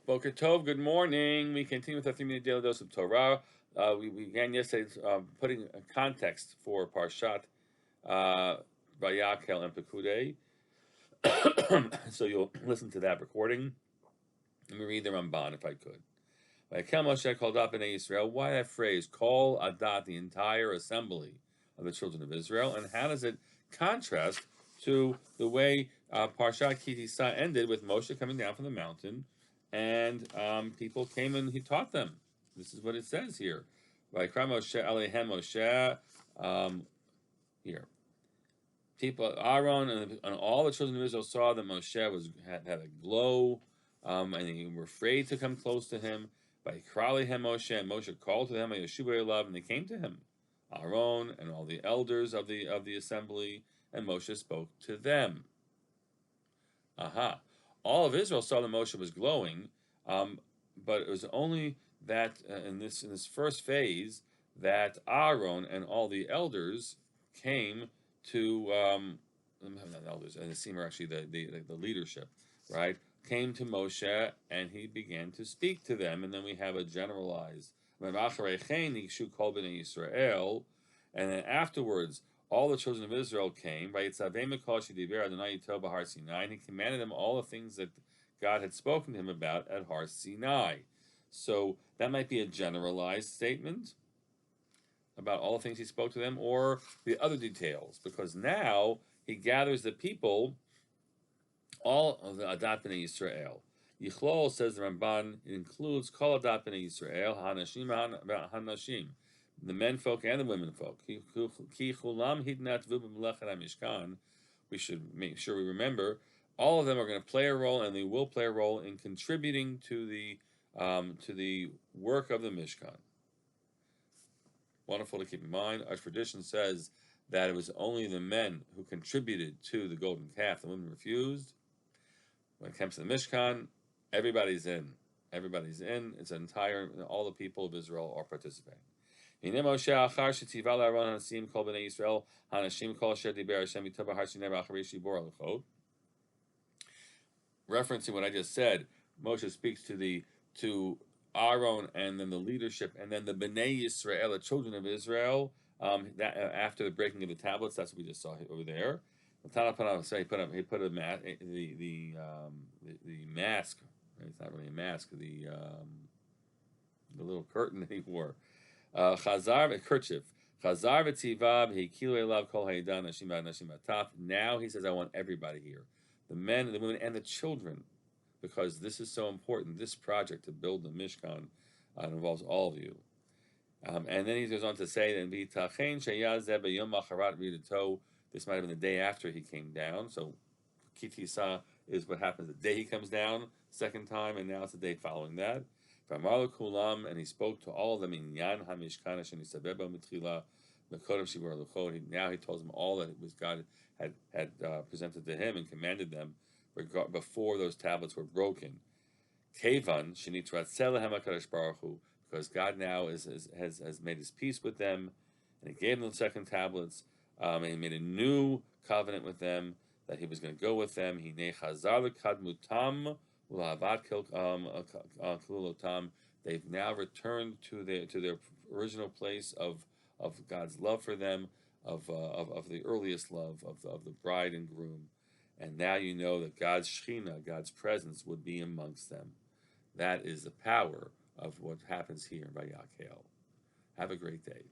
Boker Tov, good morning. We continue with our 3-minute daily dose of Torah. We began yesterday putting a context for Parshat Vayakhel and Pekudei. So you'll listen to that recording. Let me read the Ramban if I could. Vayakhel Moshe called up in Israel. Why that phrase? Call Adat, the entire assembly of the children of Israel. And how does it contrast to the way Parshat Ki Tisa ended with Moshe coming down from the mountain and people came and he taught them? This is what it says here. Vayikra Moshe Alehem Moshe. Here. People, Aaron and all the children of Israel saw that Moshe had a glow, and they were afraid to come close to him. By Kralihem Moshe, and Moshe called to them, and they came to him. Aaron and all the elders of the assembly, and Moshe spoke to them. Aha! All of Israel saw that Moshe was glowing, but it was only that in this first phase that Aaron and all the elders came to not the elders, and the seem are actually the leadership, right? Came to Moshe and he began to speak to them, and then we have a generalized. And then afterwards, all the children of Israel came. And he commanded them all the things that God had spoken to him about at Har Sinai. So that might be a generalized statement about all the things he spoke to them, or the other details, because now he gathers the people, all of the Adat B'nai Yisrael. Yichlol, says the Ramban, it includes Kol Adat B'nai Yisrael, Hanashim, the men folk and the women folk. Ki chulam hitnatvu b'melechet HaMishkan. We should make sure we remember all of them are going to play a role, and they will play a role in contributing to the work of the Mishkan. Wonderful to keep in mind. Our tradition says that it was only the men who contributed to the golden calf. The women refused. When it comes to the Mishkan, everybody's in. Everybody's in. It's all the people of Israel are participating. Referencing what I just said, Moshe speaks to Aaron and then the leadership, and then the Bnei Yisrael, the children of Israel. That after the breaking of the tablets, that's what we just saw over there. So he put the mask. It's not really a mask. The little curtain that he wore. Chazar kerchief. Chazar v'tzivav hekilu elav kol ha'edan nashim nashim ataf. Now he says, I want everybody here, the men, the women, and the children, because this is so important. This project to build the Mishkan involves all of you. And then he goes on to say that this might have been the day after he came down. So Ki Tisa is what happens the day he comes down, second time, and now it's the day following that. And he spoke to all of them in Yan HaMishkan now he tells them all that it was God had presented to him and commanded them before those tablets were broken. Kevan because God now has made his peace with them, and he gave them the second tablets, and he made a new covenant with them that he was going to go with them. They've now returned to their original place of God's love for them, of the earliest love of the bride and groom, and now you know that God's Shekhinah, God's presence, would be amongst them. That is the power of what happens here in Vayakhel. Have a great day.